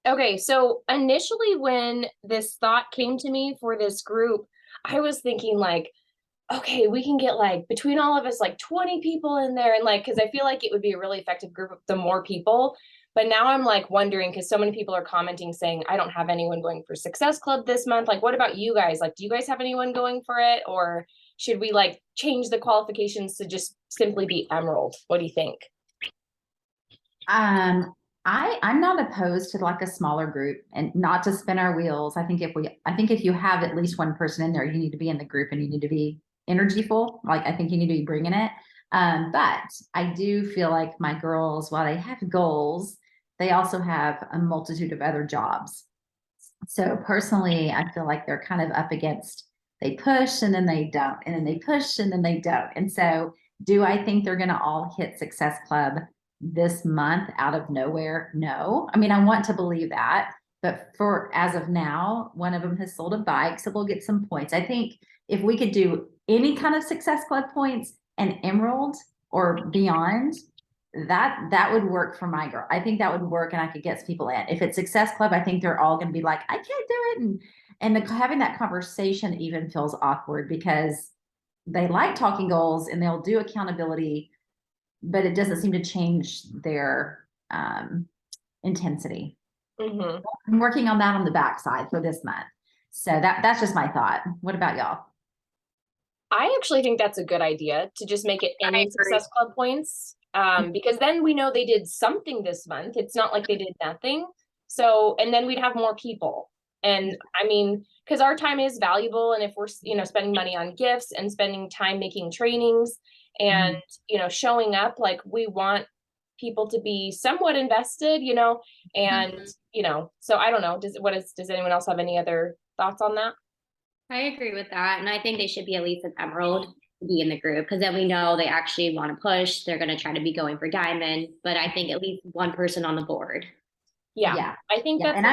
Okay, so initially when this thought came to me for this group, I was thinking like, okay, we can get like between all of us like 20 people in there and like because I feel like it would be a really effective group of the more people. But now I'm like wondering because so many people are commenting saying I don't have anyone going for Success Club this month. Like, what about you guys? Like, do you guys have anyone going for it, or should we like change the qualifications to just simply be Emerald? What do you think? Um, I'm not opposed to like a smaller group and not to spin our wheels. I think if you have at least one person in there, you need to be in the group and you need to be energyful. Like I think you need to be bringing it. But I do feel like my girls, while they have goals, they also have a multitude of other jobs. So personally, I feel like they're kind of up against they push and then they don't, and then they push and then they don't. And so, do I think they're going to all hit Success Club this month out of nowhere? No. I mean, I want to believe that, but for as of now, one of them has sold a bike, so they'll get some points. I think if we could do any kind of Success Club points and Emerald or beyond, that would work for my girl. I think that would work and I could get people in. If it's Success Club, I think they're all going to be like, I can't do it. Having that conversation even feels awkward because they like talking goals and they'll do accountability, but it doesn't seem to change their intensity. Mm-hmm. I'm working on that on the backside for this month. So that's just my thought. What about y'all? I actually think that's a good idea to just make it any Success Club points. Because then we know they did something this month. It's not like they did nothing. So, and then we'd have more people. And I mean, because our time is valuable. And if we're, spending money on gifts and spending time making trainings and, showing up, like we want people to be somewhat invested, and, so I don't know. Does anyone else have any other thoughts on that? I agree with that. And I think they should be at least an emerald to be in the group because then we know they actually want to push. They're going to try to be going for diamond, but I think at least one person on the board. Yeah. I think that's and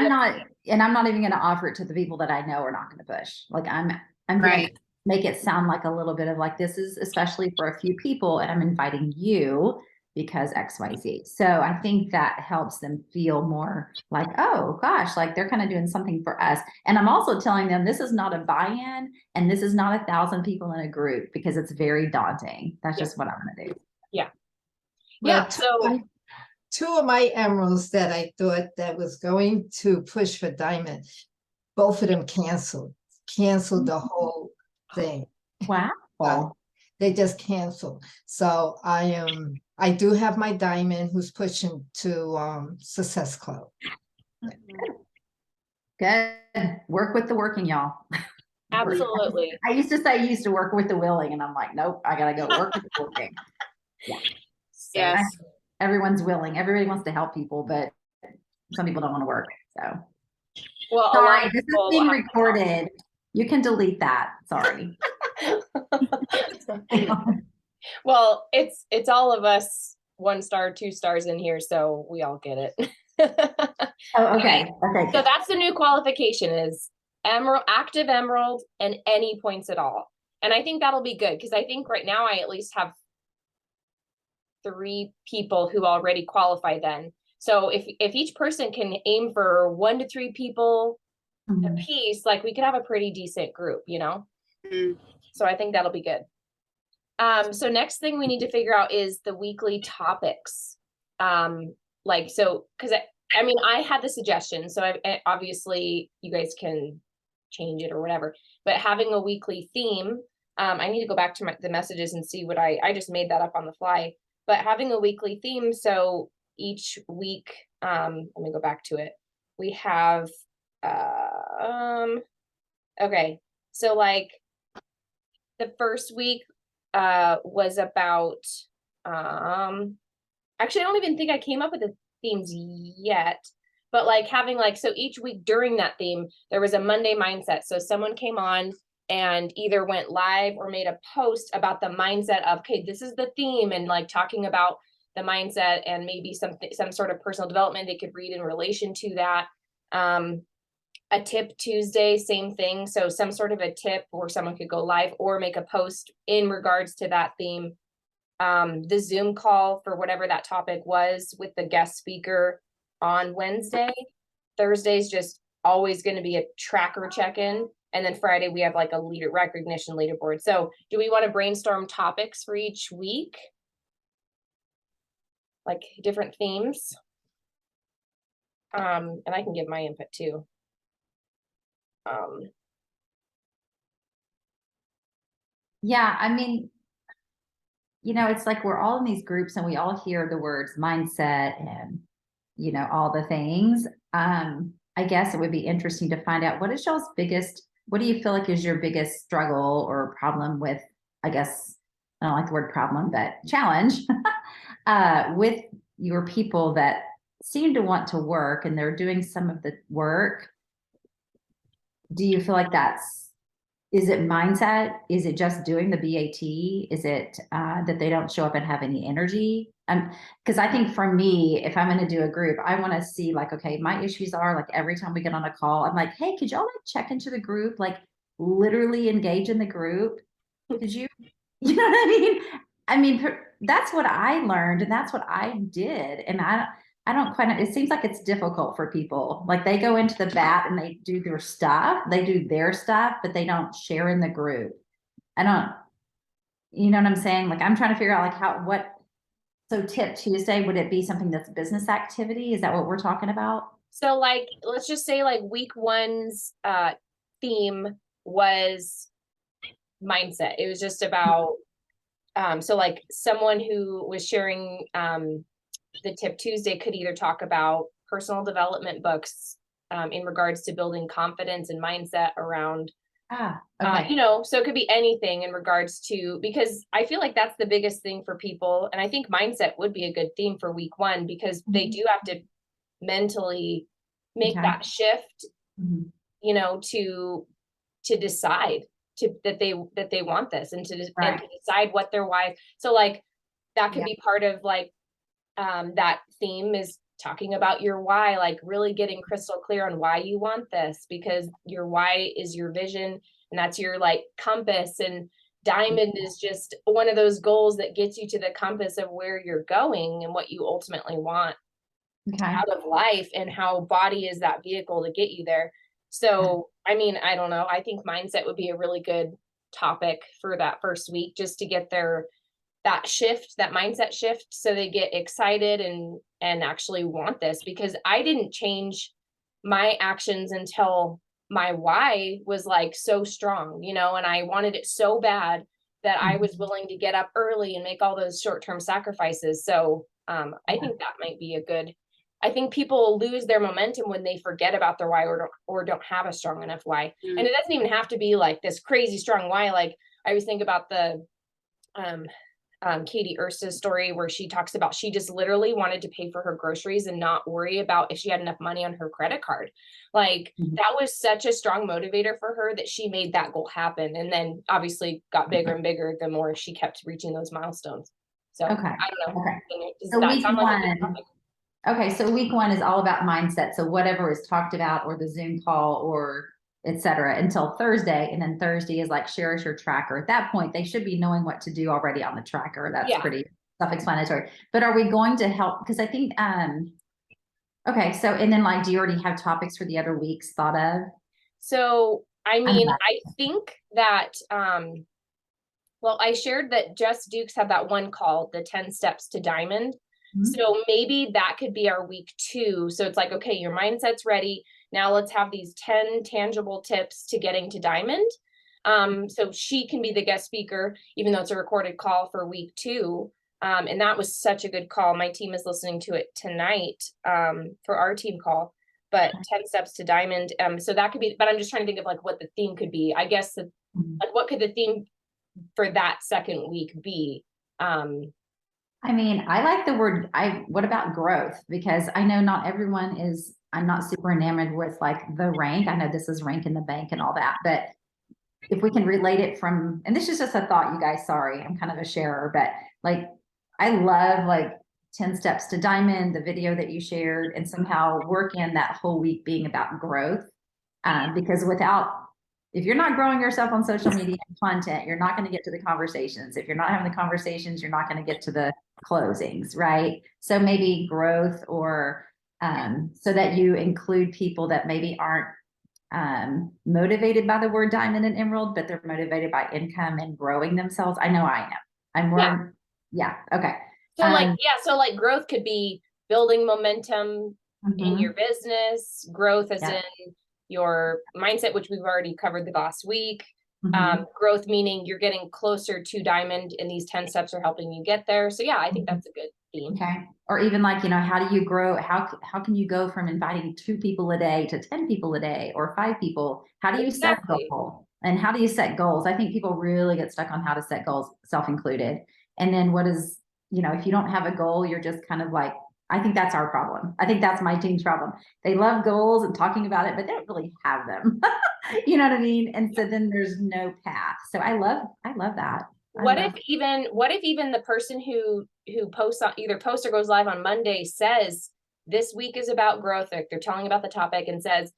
I'm not even going to offer it to the people that I know are not going to push. Like I'm going to make it sound like a little bit of like, this is especially for a few people and I'm inviting you because XYZ. So I think that helps them feel more like, oh gosh, like they're kind of doing something for us. And I'm also telling them this is not a buy-in and this is not 1,000 people in a group because it's very daunting. That's just what I'm going to do. Yeah. Well, Yeah. So two of my emeralds that I thought that was going to push for diamond, both of them canceled the whole thing. Wow. They just canceled. So I do have my diamond who's pushing to Success Club. Good. Work with the working, y'all. Absolutely. I used to say I used to work with the willing, and I'm like, nope, I gotta go work with the working. Yeah. Yes. Everyone's willing. Everybody wants to help people, but some people don't want to work. So well, sorry, this is being recorded. You can delete that. Sorry. Well, it's all of us 1 star, 2 stars in here, so we all get it. Oh, okay. Okay. So that's the new qualification is emerald, active emerald, and any points at all. And I think that'll be good because I think right now I at least have 3 people who already qualify then. So if each person can aim for 1 to 3 people a piece, like we could have a pretty decent group, So I think that'll be good. So next thing we need to figure out is the weekly topics. Because I mean, I had the suggestion, so obviously you guys can change it or whatever, but having a weekly theme, I need to go back to the messages and see what I just made that up on the fly, but having a weekly theme. So each week, let me go back to it. We have, okay. So like the first week, was about, actually, I don't even think I came up with the themes yet, but like having like, so each week during that theme, there was a Monday mindset. So someone came on and either went live or made a post about the mindset of, okay, this is the theme, and like talking about the mindset and maybe some sort of personal development they could read in relation to that. A tip Tuesday, same thing. So some sort of a tip where someone could go live or make a post in regards to that theme. the Zoom call for whatever that topic was with the guest speaker on Wednesday. Thursday's just always going to be a tracker check-in. And then Friday we have like a leader recognition leaderboard. So do we want to brainstorm topics for each week? Like different themes? And I can give my input too. Yeah, I mean, you know, it's like we're all in these groups and we all hear the words mindset and, you know, all the things. I guess it would be interesting to find out what is y'all's biggest, what do you feel like is your biggest struggle or problem with, I guess, I don't like the word problem, but challenge with your people that seem to want to work and they're doing some of the work. Do you feel like is it mindset? Is it just doing the BAT? Is it that they don't show up and have any energy? Because I think for me, if I'm going to do a group, I want to see like, okay, my issues are like every time we get on a call, I'm like, hey, could y'all like check into the group, like literally engage in the group? Could you, you know what I mean? I mean, that's what I learned and that's what I did. And I don't quite, it seems like it's difficult for people. Like they go into the bat and they do their stuff, but they don't share in the group. I don't, you know what I'm saying? Like I'm trying to figure out like so tip Tuesday, would it be something that's business activity? Is that what we're talking about? So like, let's just say like week one's theme was mindset. It was just about, so like someone who was sharing the tip Tuesday could either talk about personal development books in regards to building confidence and mindset around, Okay. you know, so it could be anything in regards to, because I feel like that's the biggest thing for people. And I think mindset would be a good theme for week one, because they do have to mentally make that shift, you know, to decide that they want this and to decide what their why. So like that could be part of like that theme is talking about your why, like really getting crystal clear on why you want this, because your why is your vision and that's your like compass, and diamond is just one of those goals that gets you to the compass of where you're going and what you ultimately want out of life, and how body is that vehicle to get you there. So I mean, I don't know, I think mindset would be a really good topic for that first week, just to get that shift, that mindset shift, so they get excited and actually want this. Because I didn't change my actions until my why was like so strong, you know, and I wanted it so bad that I was willing to get up early and make all those short-term sacrifices. So I think that might be a good, I think people lose their momentum when they forget about their why or don't have a strong enough why. And it doesn't even have to be like this crazy strong why. Like I always think about the Katie Ursta's story, where she talks about she just literally wanted to pay for her groceries and not worry about if she had enough money on her credit card. Like that was such a strong motivator for her that she made that goal happen, and then obviously got bigger and bigger the more she kept reaching those milestones. So I don't know. So week one, so week one is all about mindset. So whatever is talked about, or the Zoom call, or etc., until Thursday. And then Thursday is like, share us your tracker. At that point, they should be knowing what to do already on the tracker. That's pretty self-explanatory. But are we going to help? Because I think, okay, so, and then like, do you already have topics for the other weeks thought of? So, I mean, I think that, well, I shared that Jess Dukes had that one called the 10 Steps to Diamond. So maybe that could be our week 2. So it's like, okay, your mindset's ready. Now let's have these 10 tangible tips to getting to diamond. So she can be the guest speaker, even though it's a recorded call for week 2. And that was such a good call. My team is listening to it tonight for our team call, but 10 steps to diamond. So that could be, but I'm just trying to think of like what the theme could be. I guess like what could the theme for that second week be? I mean, I like the word, what about growth? Because I know not everyone is, I'm not super enamored with like the rank. I know this is rank in the bank and all that, but if we can relate it from, and this is just a thought, you guys, sorry, I'm kind of a sharer, but like, I love like 10 steps to diamond, the video that you shared, and somehow work in that whole week being about growth. Because without if you're not growing yourself on social media content, you're not going to get to the conversations. If you're not having the conversations, you're not going to get to the closings, right? So maybe growth, or so that you include people that maybe aren't motivated by the word diamond and emerald, but they're motivated by income and growing themselves. I know I am. I'm more, yeah. Okay. So so like growth could be building momentum in your business, growth as in your mindset, which we've already covered the last week. Growth meaning you're getting closer to diamond, and these 10 steps are helping you get there. So yeah, I think that's a good theme. Okay. Or even like, you know, how do you grow? How can you go from inviting 2 people a day to 10 people a day or 5 people? How do you set goals? And how do you set goals? I think people really get stuck on how to set goals, self included. And then what is, you know, if you don't have a goal, you're just kind of like, I think that's our problem. I think that's my team's problem. They love goals and talking about it, but they don't really have them. You know what I mean? And so then there's no path. So I love that. What if even the person who posts on either posts or goes live on Monday says this week is about growth, like they're telling about the topic, and says,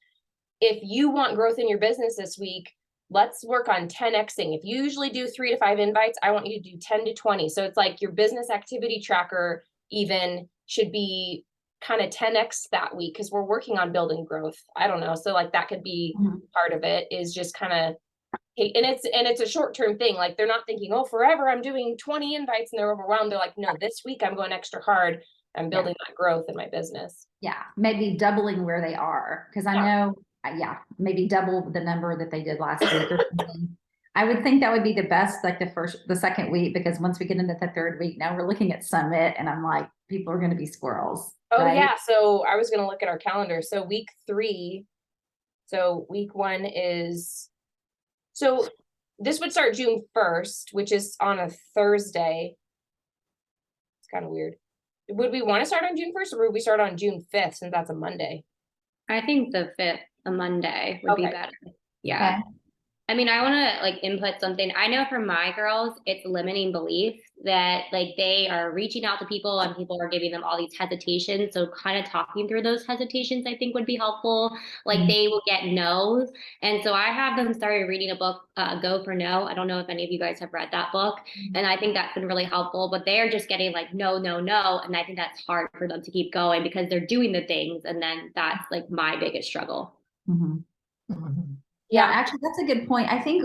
if you want growth in your business this week, let's work on 10xing. If you usually do 3 to 5 invites, I want you to do 10 to 20. So it's like your business activity tracker even should be kind of 10x that week, because we're working on building growth. I don't know. So like that could be part of it, is just kind of, and it's a short-term thing. Like they're not thinking, oh, forever I'm doing 20 invites and they're overwhelmed. They're like, no, this week I'm going extra hard. I'm building that growth in my business. Yeah. Maybe doubling where they are. Cause I know, maybe double the number that they did last week or something. I would think that would be the best, like the second week, because once we get into the third week, now we're looking at summit and I'm like, people are going to be squirrels. Oh yeah. So I was going to look at our calendar. So week 3, so week 1 is, so this would start June 1st, which is on a Thursday. It's kind of weird. Would we want to start on June 1st, or would we start on June 5th, since that's a Monday? I think the 5th, a Monday, would be better. Yeah. Okay. I mean, I want to like input something. I know for my girls, it's limiting belief that like they are reaching out to people and people are giving them all these hesitations. So kind of talking through those hesitations, I think would be helpful. Like they will get no's. And so I have them started reading a book, Go for No. I don't know if any of you guys have read that book. And I think that's been really helpful, but they're just getting like, no, no, no. And I think that's hard for them to keep going because they're doing the things. And then that's like my biggest struggle. Yeah, actually, that's a good point. I think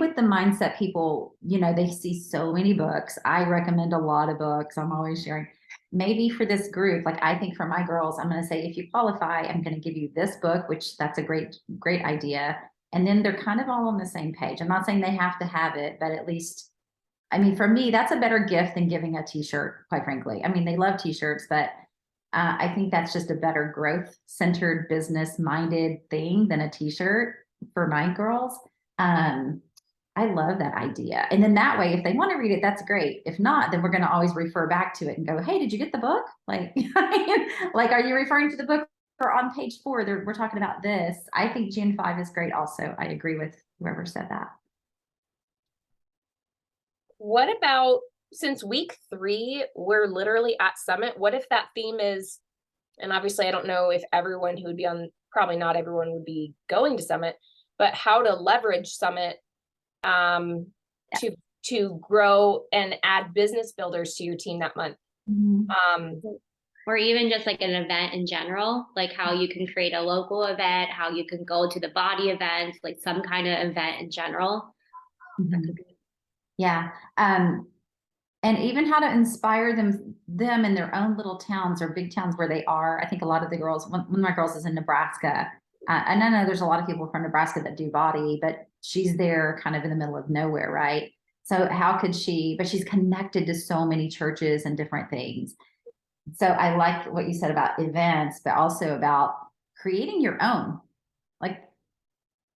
with the mindset people, you know, they see so many books. I recommend a lot of books. I'm always sharing. Maybe for this group, like I think for my girls, I'm going to say, if you qualify, I'm going to give you this book, which that's a great idea. And then they're kind of all on the same page. I'm not saying they have to have it, but at least, I mean, for me, that's a better gift than giving a t-shirt, quite frankly. I mean, they love t-shirts, but I think that's just a better growth-centered, business-minded thing than a t-shirt. For my girls, I love that idea. And then that way, if they want to read it, that's great. If not, then we're going to always refer back to it and go, hey, did you get the book? Like, like, are you referring to the book, or on page 4, we're talking about this? I think June 5 is great. Also, I agree with whoever said that. What about, since week 3, we're literally at Summit, what if that theme is, and obviously I don't know if everyone who would be on, probably not everyone would be going to Summit, but how to leverage Summit to grow and add business builders to your team that month. Or even just like an event in general, like how you can create a local event, how you can go to the body events, like some kind of event in general. Yeah. And even how to inspire them in their own little towns or big towns where they are. I think a lot of the girls, one of my girls is in Nebraska. And I know there's a lot of people from Nebraska that do body, but she's there kind of in the middle of nowhere, right? So how could she, but she's connected to so many churches and different things. So I like what you said about events, but also about creating your own. Like,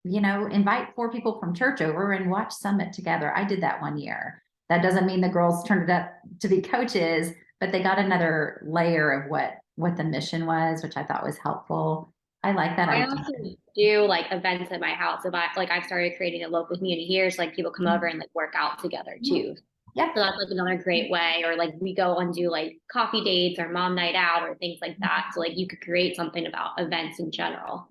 you know, invite 4 people from church over and watch Summit together. I did that one year. That doesn't mean the girls turned it up to be coaches, but they got another layer of what the mission was, which I thought was helpful. I like that. I also do like events at my house. I've started creating a local community here, so like people come over and like work out together too. Yeah. So that's like another great way, or like we go and do like coffee dates or mom night out or things like that. So like you could create something about events in general.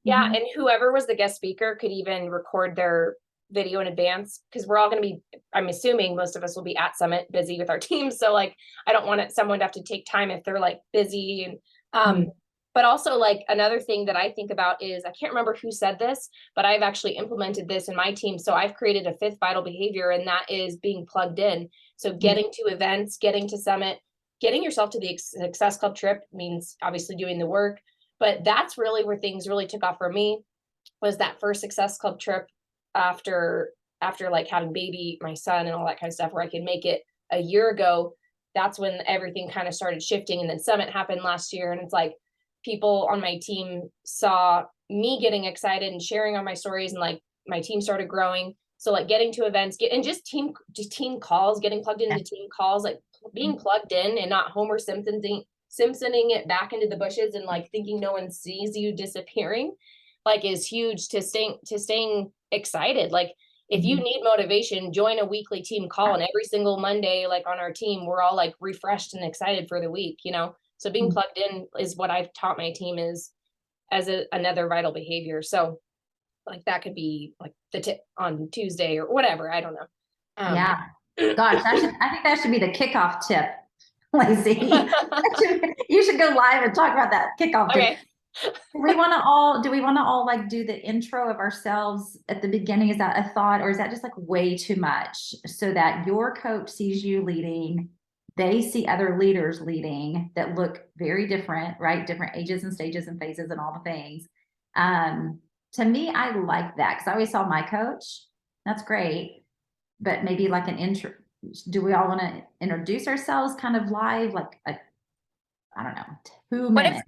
Yeah, and whoever was the guest speaker could even record their video in advance, because we're all going to be, I'm assuming most of us will be at Summit busy with our teams. So like, I don't want someone to have to take time if they're like busy. And but also like another thing that I think about is, I can't remember who said this, but I've actually implemented this in my team. So I've created a 5th vital behavior, and that is being plugged in. So getting to events, getting to Summit, getting yourself to the Success Club trip means obviously doing the work. But that's really where things really took off for me, was that first Success Club trip after like having my son and all that kind of stuff, where I could make it a year ago. That's when everything kind of started shifting. And then Summit happened last year. And it's like, people on my team saw me getting excited and sharing on my stories, and like my team started growing. So like getting to events, and just team calls, getting plugged into team calls, like being plugged in and not Homer Simpsoning it back into the bushes and like thinking no one sees you disappearing, like is huge to staying excited. Like if you need motivation, join a weekly team call, and every single Monday, like on our team, we're all like refreshed and excited for the week, So being plugged in is what I've taught my team is as another vital behavior. So like that could be like the tip on Tuesday or whatever. I don't know. Yeah. Gosh, I think that should be the kickoff tip, Lacey. You should go live and talk about that kickoff tip. Okay. Do we want to all like do the intro of ourselves at the beginning? Is that a thought, or is that just like way too much, so that your coach sees you leading? They see other leaders leading that look very different, right? Different ages and stages and phases and all the things. To me, I like that, because I always saw my coach. That's great. But maybe like an intro. Do we all want to introduce ourselves kind of live? Like I don't know, 2 minutes. What if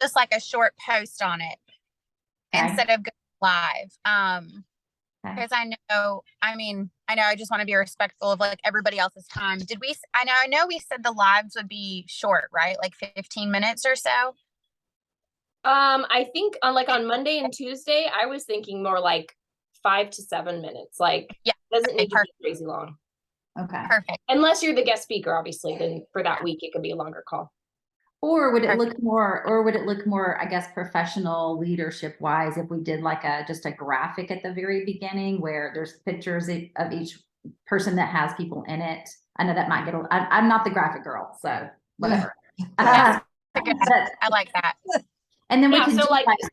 just like a short post on it instead of going live? Because I know I just want to be respectful of like everybody else's time. I know we said the lives would be short, right? Like 15 minutes or so. I think on Monday and Tuesday, I was thinking more like 5 to 7 minutes. Like, doesn't need to be crazy long. Okay. Perfect. Unless you're the guest speaker, obviously, then for that week, it could be a longer call. Or would it look more, I guess, professional leadership wise, if we did like just a graphic at the very beginning where there's pictures of each person that has people in it? I know that might get I'm not the graphic girl, so whatever. I like that. And then we can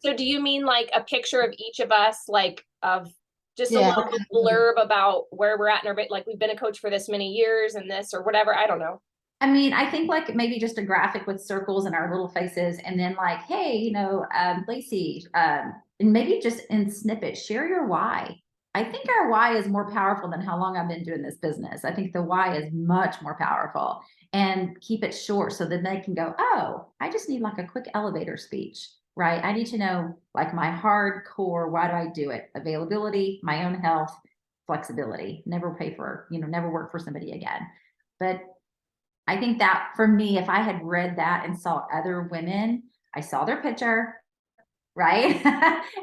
so do you mean like a picture of each of us, like of just a little blurb about where we're at in our like we've been a coach for this many years and this or whatever? I don't know. I mean, I think like maybe just a graphic with circles and our little faces, and then like, hey, Lacey, and maybe just in snippets, share your why. I think our why is more powerful than how long I've been doing this business. I think the why is much more powerful, and keep it short so that they can go, oh, I just need like a quick elevator speech, right? I need to know like my hardcore, why do I do it? Availability, my own health, flexibility, never work for somebody again. But I think that for me, if I had read that and saw other women, I saw their picture, right?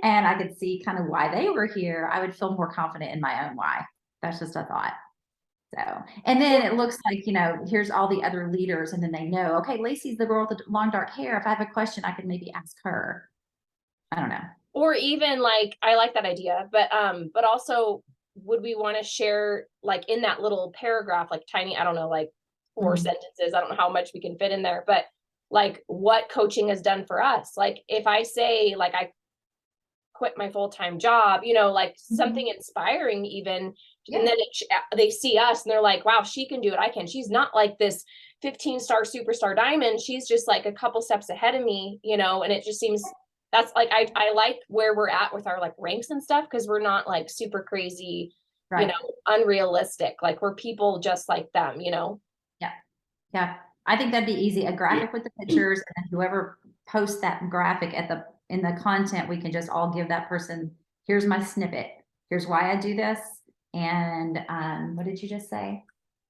And I could see kind of why they were here, I would feel more confident in my own why. That's just a thought. So, and then it looks like, here's all the other leaders, and then they know, okay, Lacey's the girl with the long dark hair. If I have a question, I can maybe ask her. I don't know. Or even like, I like that idea, but also would we want to share like in that little paragraph, like tiny, I don't know, like 4 sentences. I don't know how much we can fit in there, but like what coaching has done for us. Like if I say like I quit my full-time job, like something inspiring even, and then they see us and they're like, wow, she can do it. I can. She's not like this 15-star superstar diamond. She's just like a couple steps ahead of me, and it just seems that's like, I like where we're at with our like ranks and stuff, because we're not like super crazy, unrealistic. Like we're people just like them, Yeah, I think that'd be easy. A graphic with the pictures, and then whoever posts that graphic in the content, we can just all give that person, here's my snippet. Here's why I do this. And what did you just say?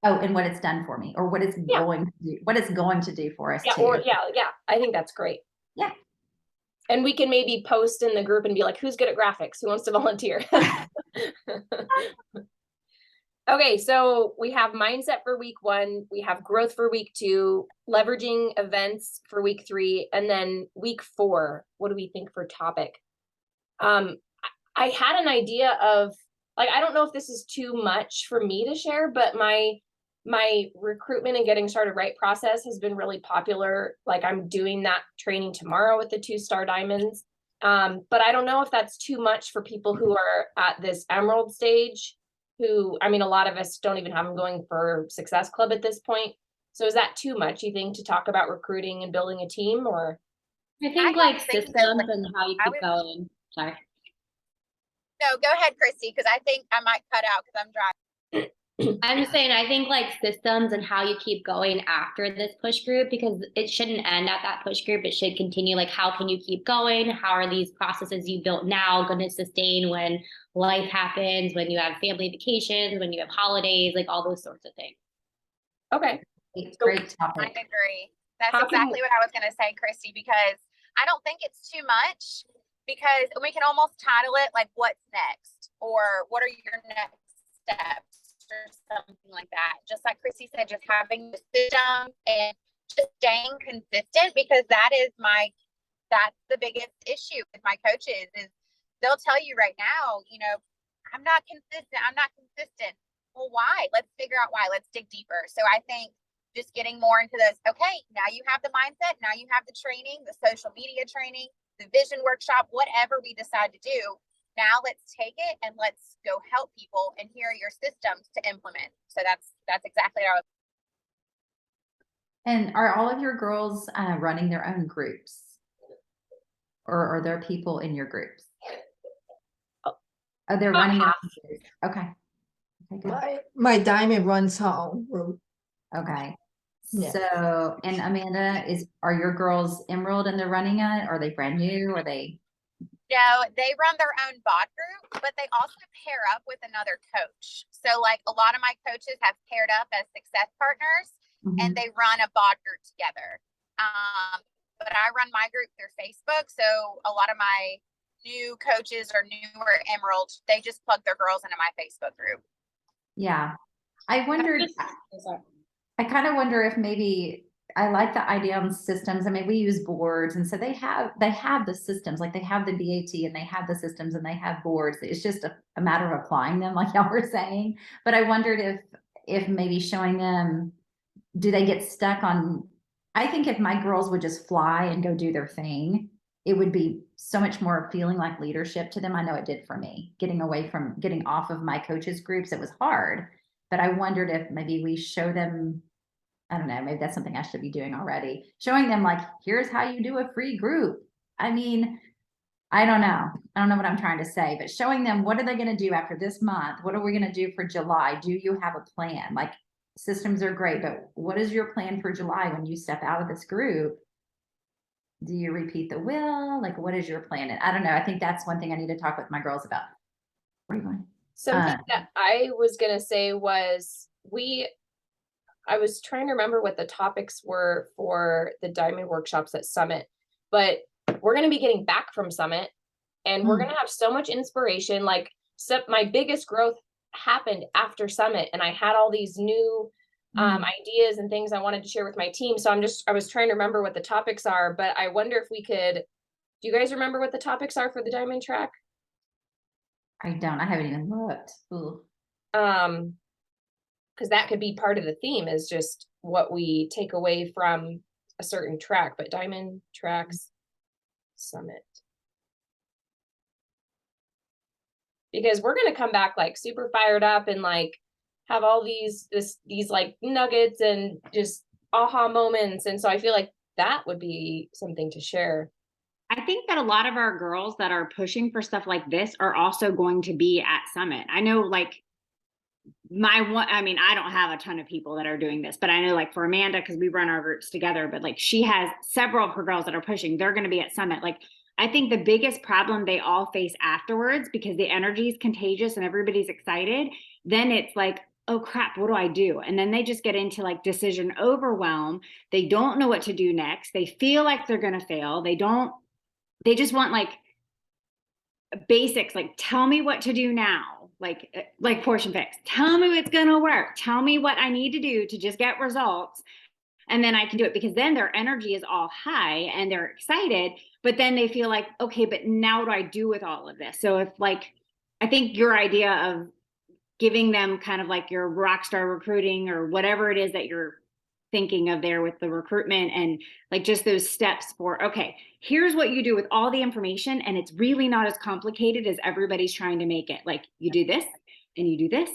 Oh, and what it's done for me, or what it's going to do for us too. I think that's great. Yeah. And we can maybe post in the group and be like, who's good at graphics? Who wants to volunteer? Okay, so we have mindset for week 1, we have growth for week 2, leveraging events for week 3, and then week 4, what do we think for topic? I had an idea of, like, I don't know if this is too much for me to share, but my recruitment and getting started right process has been really popular. Like, I'm doing that training tomorrow with the 2-star diamonds. But I don't know if that's too much for people who are at this emerald stage, who, I mean, a lot of us don't even have them going for Success Club at this point. So is that too much, you think, to talk about recruiting and building a team? Or I think like systems and how you keep going. Sorry. No, go ahead, Christy, because I think I might cut out because I'm driving. I'm just saying, I think like systems and how you keep going after this push group, because it shouldn't end at that push group. It should continue. Like, how can you keep going? How are these processes you built now going to sustain when life happens, when you have family vacations, when you have holidays, like all those sorts of things. okay, Great I topic. agree. That's How can- exactly what I was going to say, Christy, because I don't think it's too much, because we can almost title it like what's next, or what are your next steps, or something like that. Just like Christy said, just having the system and just staying consistent, because that's the biggest issue with my coaches is they'll tell you right now, you know, I'm not consistent. Well, why? Let's figure out why. Let's dig deeper. So I think just getting more into this. Okay, now you have the mindset, now you have the training, the social media training, the vision workshop, whatever we decide to do. Now let's take it and let's go help people, and here are your systems to implement. So that's exactly what I was. And are all of your girls running their own groups? Or are there people in your groups? Oh, they're running their own groups. Okay. Okay, good. My diamond runs her own group. Okay. Yeah. So, and Amanda, are your girls Emerald and they're running it? Are they brand new? Are they? No, they run their own bot group, but they also pair up with another coach. So like a lot of my coaches have paired up as success partners, and they run a bot group together. But I run my group through Facebook. So a lot of my new coaches or newer Emerald, they just plug their girls into my Facebook group. Yeah. I wondered, I kind of wonder if maybe, I like the idea on systems. I mean, we use boards, and so they have the systems, like they have the BAT and they have the systems and they have boards. It's just a matter of applying them, like y'all were saying. But I wondered if maybe showing them, do they get stuck on, I think if my girls would just fly and go do their thing, it would be so much more feeling like leadership to them. I know it did for me, getting off of my coaches groups. It was hard, but I wondered if maybe we show them, I don't know, maybe that's something I should be doing already. Showing them like, here's how you do a free group. I mean, I don't know what I'm trying to say, but showing them, what are they going to do after this month? What are we going to do for July? Do you have a plan? Like, systems are great, but what is your plan for July when you step out of this group? Do you repeat the will? Like, what is your plan? And I don't know. I think that's one thing I need to talk with my girls about. Where are you going? Something that I was going to say was I was trying to remember what the topics were for the diamond workshops at Summit, but we're going to be getting back from Summit, and we're going to have so much inspiration. Like, my biggest growth happened after Summit, and I had all these new ideas and things I wanted to share with my team. So I was trying to remember what the topics are, but I wonder if we could, do you guys remember what the topics are for the diamond track? I don't, I haven't even looked. Ooh. Because that could be part of the theme, is just what we take away from a certain track, but diamond tracks Summit. Because we're going to come back like super fired up and like have all these like nuggets and just aha moments. And so I feel like that would be something to share. I think that a lot of our girls that are pushing for stuff like this are also going to be at Summit. I know, like, I mean, I don't have a ton of people that are doing this, but I know, like, for Amanda, because we run our groups together, but like she has several of her girls that are pushing, they're going to be at Summit. Like, I think the biggest problem they all face afterwards, because the energy is contagious and everybody's excited, then it's like, oh crap, what do I do? And then they just get into like decision overwhelm. They don't know what to do next. They feel like they're going to fail. They just want like basics, like, tell me what to do now. like portion fix. Tell me what's going to work. Tell me what I need to do to just get results. And then I can do it, because then their energy is all high and they're excited, but then they feel like, okay, but now what do I do with all of this? So if like, I think your idea of giving them kind of like your rock star recruiting or whatever it is that you're thinking of there with the recruitment, and like just those steps for, okay, here's what you do with all the information. And it's really not as complicated as everybody's trying to make it. Like you do this and you do this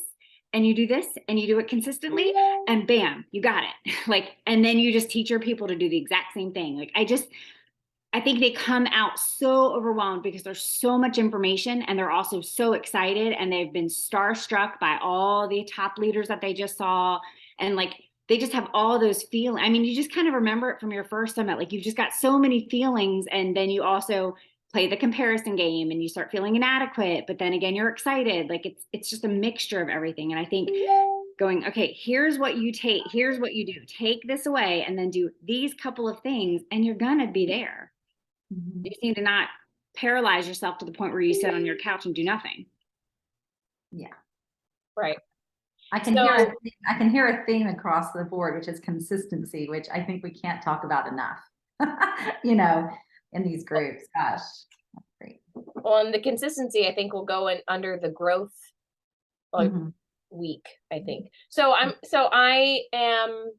and you do this and you do it consistently, and bam, you got it. Like, and then you just teach your people to do the exact same thing. Like I think they come out so overwhelmed because there's so much information, and they're also so excited, and they've been starstruck by all the top leaders that they just saw. And like, they just have all those feelings. I mean, you just kind of remember it from your first summit. Like you've just got so many feelings, and then you also play the comparison game and you start feeling inadequate, but then again, you're excited. Like it's just a mixture of everything. And I think going, okay, here's what you take, here's what you do, take this away and then do these couple of things, and you're gonna be there. Mhm. You just need to not paralyze yourself to the point where you sit on your couch and do nothing. Yeah. Right. I can hear a theme across the board, which is consistency, which I think we can't talk about enough, you know, in these groups. Gosh, that's great. Well, and the consistency, I think, will go in under the growth like week, I think. So I am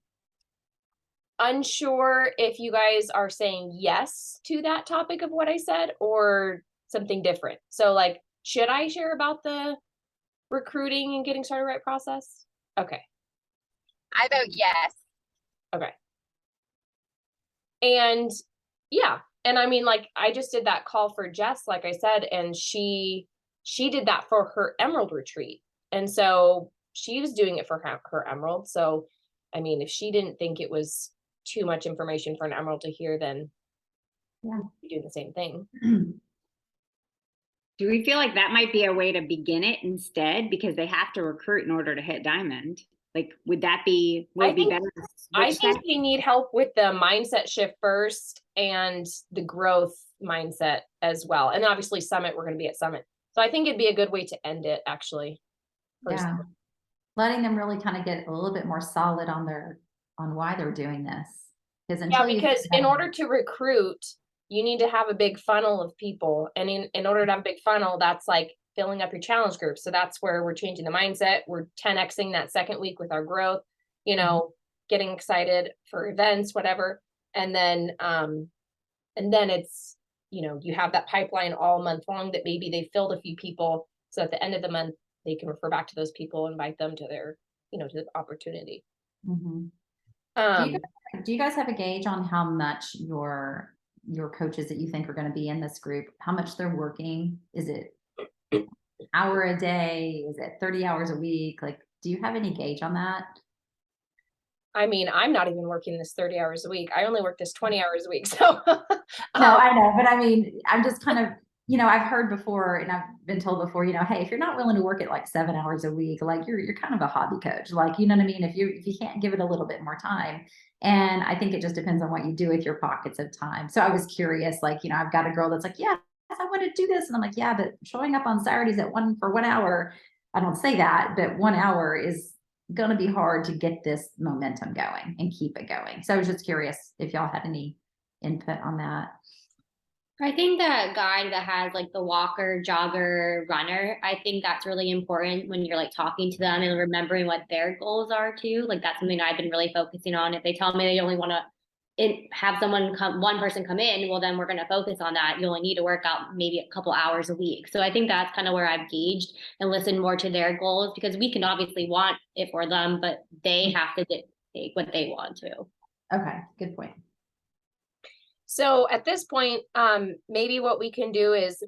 unsure if you guys are saying yes to that topic of what I said or something different. So like, should I share about the recruiting and getting started right process? Okay. I vote yes. Okay. And yeah, and I mean, like, I just did that call for Jess, like I said, and she did that for her Emerald retreat. And so she was doing it for her Emerald. So, I mean, if she didn't think it was too much information for an Emerald to hear, then yeah, we do the same thing. Do we feel like that might be a way to begin it instead, because they have to recruit in order to hit diamond? Like, would it be better? I think they need help with the mindset shift first and the growth mindset as well. And obviously Summit, we're going to be at Summit. So I think it'd be a good way to end it, actually. Yeah. Letting them really kind of get a little bit more solid on why they're doing this. Because in order to recruit, you need to have a big funnel of people. And in order to have a big funnel, that's like filling up your challenge group. So that's where we're changing the mindset. We're 10xing that second week with our growth, you know, getting excited for events, whatever. And then it's, you know, you have that pipeline all month long that maybe they filled a few people. So at the end of the month, they can refer back to those people, invite them to their, you know, to the opportunity. Do you guys have a gauge on how much your coaches that you think are going to be in this group, how much they're working? Is it an hour a day? Is it 30 hours a week? Like, do you have any gauge on that? I mean, I'm not even working this 30 hours a week. I only work this 20 hours a week. So no, I know, but I mean, I'm just kind of, you know, I've heard before and I've been told before, you know, hey, if you're not willing to work it like 7 hours a week, like you're kind of a hobby coach, like, you know what I mean? If you can't give it a little bit more time. And I think it just depends on what you do with your pockets of time. So I was curious, like, you know, I've got a girl that's like, yeah, I want to do this. And I'm like, yeah, but showing up on Saturdays for 1 hour, I don't say that, but 1 hour is going to be hard to get this momentum going and keep it going. So I was just curious if y'all had any input on that. I think that guide that has like the walker, jogger, runner, I think that's really important when you're like talking to them and remembering what their goals are too. Like that's something I've been really focusing on. If they tell me they only want to have one person come in, well, then we're going to focus on that. You only need to work out maybe a couple hours a week. So I think that's kind of where I've gauged and listened more to their goals, because we can obviously want it for them, but they have to dictate what they want to. Okay, good point. So at this point, maybe what we can do is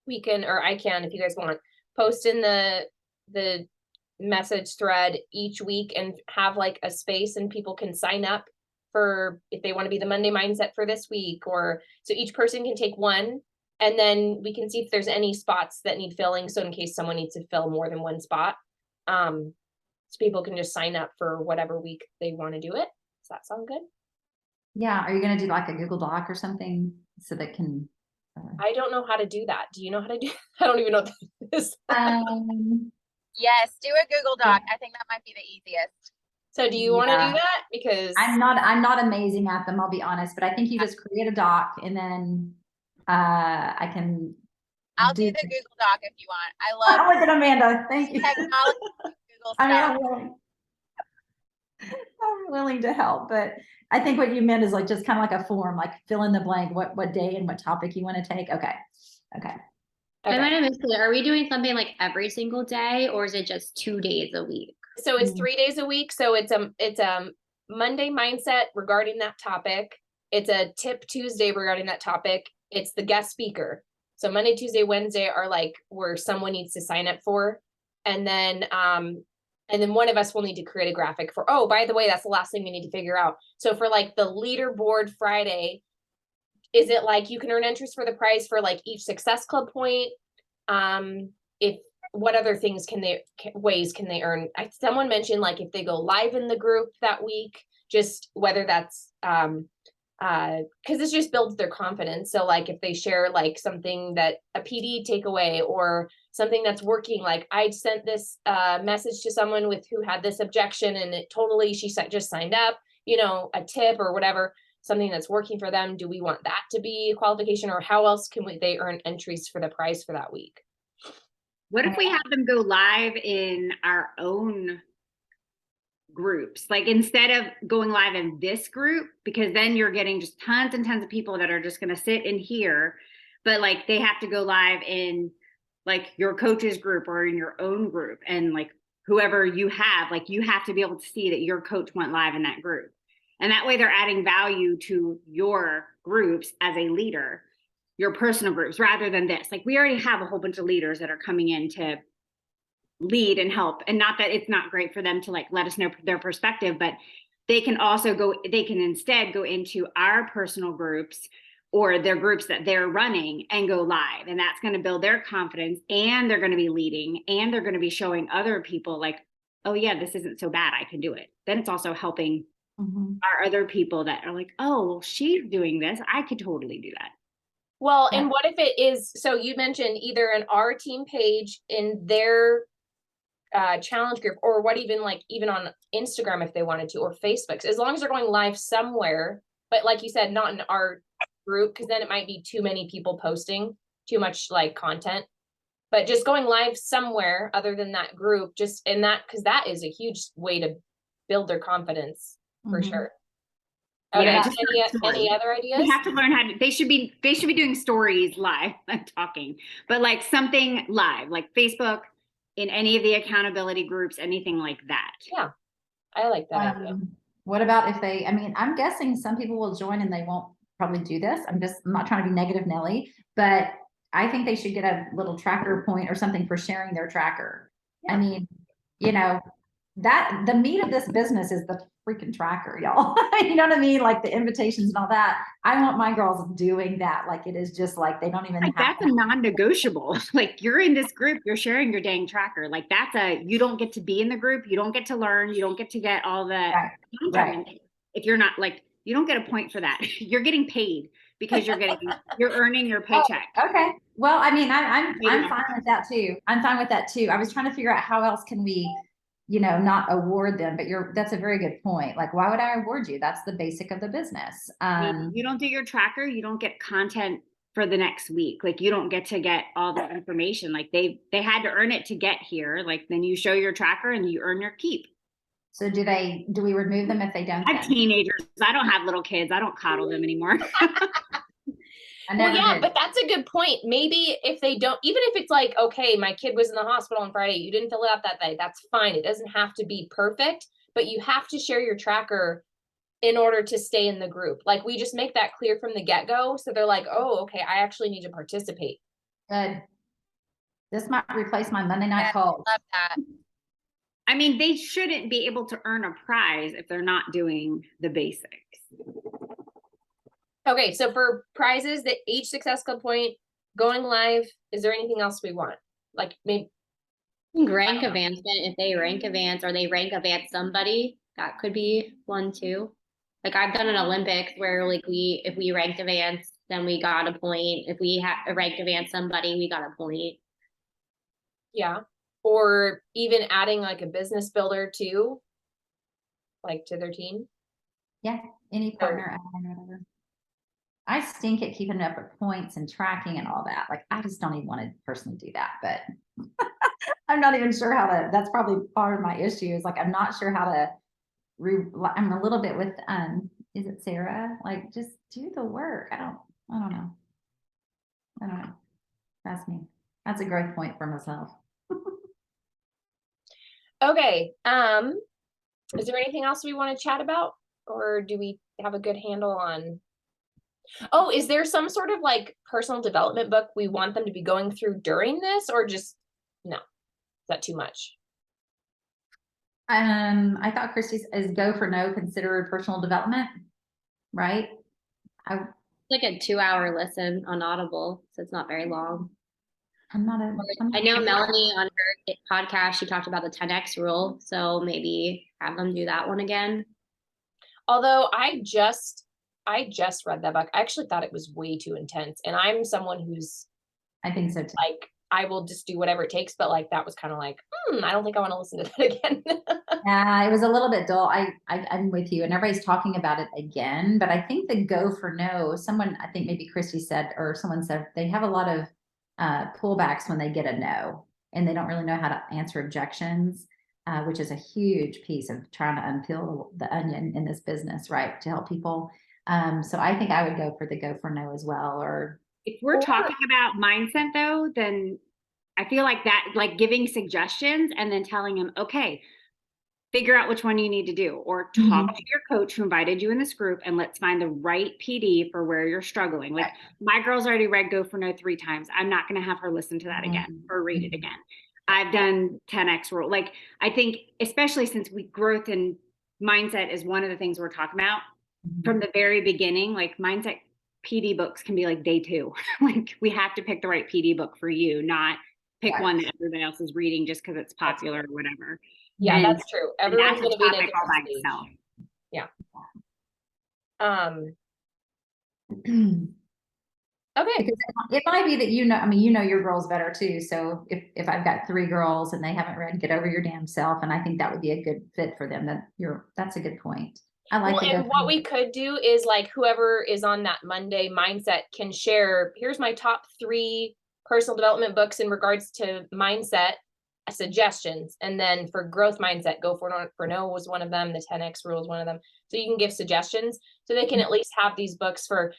we can, or I can, if you guys want, post in the message thread each week and have like a space and people can sign up for if they want to be the Monday mindset for this week, or so each person can take one, and then we can see if there's any spots that need filling. So in case someone needs to fill more than one spot, so people can just sign up for whatever week they want to do it. Does that sound good? Yeah. Are you going to do like a Google Doc or something so that can I don't know how to do that. Do you know how to do? I don't even know what that is. Yes, do a Google Doc. I think that might be the easiest. So do you want to do that? Because I'm not amazing at them, I'll be honest, but I think you just create a doc and then I can. I'll do the Google Doc if you want. I love Look at Amanda. Thank you. technology, Google I stuff. mean, I'm willing to help, but I think what you meant is like just kind of like a form, like fill in the blank, what day and what topic you want to take. Okay. I might have missed it. Are we doing something like every single day, or is it just 2 days a week? So it's 3 days a week. So it's a Monday mindset regarding that topic. It's a tip Tuesday regarding that topic. It's the guest speaker. So Monday, Tuesday, Wednesday are like where someone needs to sign up for. And then one of us will need to create a graphic for, oh, by the way, that's the last thing we need to figure out. So for like the leaderboard Friday, is it like you can earn entries for the prize for like each Success Club point? What other things ways can they earn? Someone mentioned like if they go live in the group that week, just whether that's because this just builds their confidence. So like if they share like something that a PD takeaway or something that's working, like I sent this message to someone who had this objection and she just signed up, a tip or whatever, something that's working for them. Do we want that to be a qualification, or how else can they earn entries for the prize for that week? What if we have them go live in our own groups? Like instead of going live in this group, because then you're getting just tons and tons of people that are just going to sit in here, but like they have to go live in like your coach's group or in your own group, and like whoever you have, like you have to be able to see that your coach went live in that group. And that way they're adding value to your groups as a leader, your personal groups, rather than this. Like we already have a whole bunch of leaders that are coming in to lead and help. And not that it's not great for them to like let us know their perspective, but they can instead go into our personal groups or their groups that they're running and go live. And that's going to build their confidence, and they're going to be leading, and they're going to be showing other people like, oh yeah, this isn't so bad, I can do it. Then it's also helping our other people that are like, oh, well, she's doing this, I could totally do that. Well, and what if it is, so you mentioned either an our team page in their challenge group, or even on Instagram if they wanted to, or Facebook, as long as they're going live somewhere, but like you said, not in our group, because then it might be too many people posting too much like content, but just going live somewhere other than that group, just in that, because that is a huge way to build their confidence for sure. Okay. Yeah, any other ideas? We have to learn how to, they should be doing stories live. I'm talking, but like something live, like Facebook, in any of the accountability groups, anything like that. Yeah, I like that idea. What about if I'm guessing some people will join and they won't probably do this. I'm not trying to be negative, Nelly, but I think they should get a little tracker point or something for sharing their tracker. Yeah. I mean, that the meat of this business is the freaking tracker, y'all. You know what I mean? Like the invitations and all that. I want my girls doing that. Like it is just like they don't even like that's a non-negotiable. Like you're in this group, you're sharing your dang tracker. Like you don't get to be in the group, you don't get to learn, you don't get to get all the content. Right. If you're not like, you don't get a point for that. You're getting paid because you're earning your paycheck. Oh, okay. Well, I mean, I'm fine with that too. I'm fine with that too. I was trying to figure out how else can we, not award them, but that's a very good point. Like, why would I award you? That's the basic of the business. You don't do your tracker, you don't get content for the next week. Like you don't get to get all the information. Like they had to earn it to get here. Like then you show your tracker and you earn your keep. So do we remove them if they don't? I have teenagers. I don't have little kids. I don't coddle them anymore. Well, yeah, but that's a good point. Maybe if they don't, even if it's like, okay, my kid was in the hospital on Friday, you didn't fill it out that day, that's fine. It doesn't have to be perfect, but you have to share your tracker in order to stay in the group. Like we just make that clear from the get-go. So they're like, oh, okay, I actually need to participate. Good. This might replace my Monday night calls. Love that. I mean, they shouldn't be able to earn a prize if they're not doing the basics. Okay, so for prizes, that each Success Club point, going live, is there anything else we want? Like maybe rank advancement, if they rank advance or they rank advance somebody, that could be one too. Like I've done an Olympics where like if we ranked advanced, then we got a point. If we ranked advanced somebody, we got a point. Yeah. Or even adding like a business builder too, like to their team. Yeah, any partner, admin, whatever. I stink at keeping up with points and tracking and all that. Like, I just don't even want to personally do that, but I'm not even sure how to, that's probably part of my issue is like, I'm not sure how to, I'm a little bit with, is it Sarah? Like, just do the work. I don't know. I don't know. That's me. That's a growth point for myself. Okay. Is there anything else we want to chat about, or do we have a good handle on? Oh, is there some sort of like personal development book we want them to be going through during this, or just no? Is that too much? I thought Christy's is go for no considered personal development, right? Like a 2-hour listen on Audible, so it's not very long. I know Melanie on her podcast, she talked about the 10X rule, so maybe have them do that one again. Although I just read that book. I actually thought it was way too intense, and I'm someone who's, I think so too. Like, I will just do whatever it takes, but like that was kind of like, I don't think I want to listen to that again. Yeah, it was a little bit dull. I'm with you, and everybody's talking about it again. But I think the go for no, someone, I think maybe Christy said, or someone said, they have a lot of pullbacks when they get a no, and they don't really know how to answer objections, which is a huge piece of trying to unpeel the onion in this business, right? To help people. So I think I would go for the go for no as well. Or if we're talking about mindset though, then I feel like that, like giving suggestions and then telling them, okay, figure out which one you need to do, or talk to your coach who invited you in this group and let's find the right PD for where you're struggling. Like my girl's already read Go for No 3 times. I'm not going to have her listen to that again or read it again. I've done 10X rule. Like, I think, especially since growth and mindset is one of the things we're talking about from the very beginning, like mindset PD books can be like day 2. Like we have to pick the right PD book for you, not pick one that everybody else is reading just because it's popular or whatever. Yeah, and, that's true. Everyone's going to be in a different by stage. itself. Yeah. Okay. Because it might be that you know your girls better too. So if I've got 3 girls and they haven't read Get Over Your Damn Self, and I think that would be a good fit for them. That's a good point. I like and what we could do is like whoever is on that Monday mindset can share, here's my top 3 personal development books in regards to mindset suggestions. And then for growth mindset, Go for No was one of them. The 10X rule is one of them. So you can give suggestions so they can at least have these books for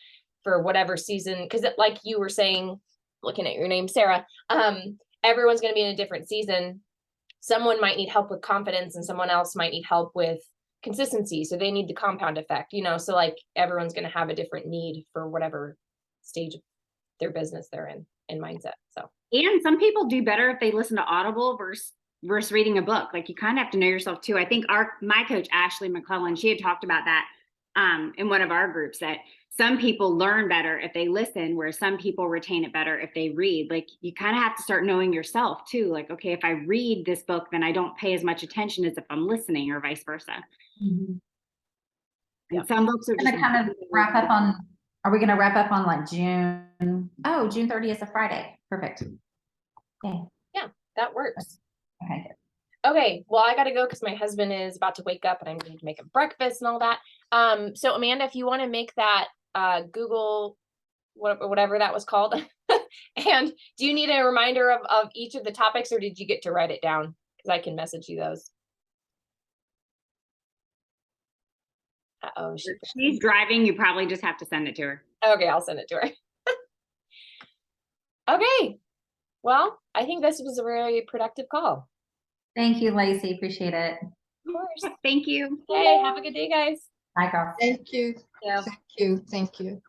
whatever season. Cause like you were saying, looking at your name, Sarah, everyone's going to be in a different season. Someone might need help with confidence and someone else might need help with consistency. So they need the compound effect, so like everyone's going to have a different need for whatever stage of their business they're in mindset. So, and some people do better if they listen to Audible versus reading a book. Like you kind of have to know yourself too. I think my coach, Ashley McClellan, she had talked about that in one of our groups, that some people learn better if they listen, where some people retain it better if they read. Like you kind of have to start knowing yourself too. Like, okay, if I read this book, then I don't pay as much attention as if I'm listening, or vice versa. And some books are just kind of wrap up on. Are we going to wrap up on like June? Oh, June 30th is a Friday. Perfect. Okay. Yeah, that works. Okay. Okay, well, I got to go because my husband is about to wake up and I'm going to make him breakfast and all that. So Amanda, if you want to make that Google, whatever that was called, and do you need a reminder of each of the topics, or did you get to write it down? Because I can message you those. Uh-oh, she's driving. You probably just have to send it to her. Okay, I'll send it to her. Okay, well, I think this was a very productive call. Thank you, Lacey. Appreciate it. Of course. Thank you. Hey, have a good day, guys. Bye, girl. Thank you. Yeah. Thank you. Thank you.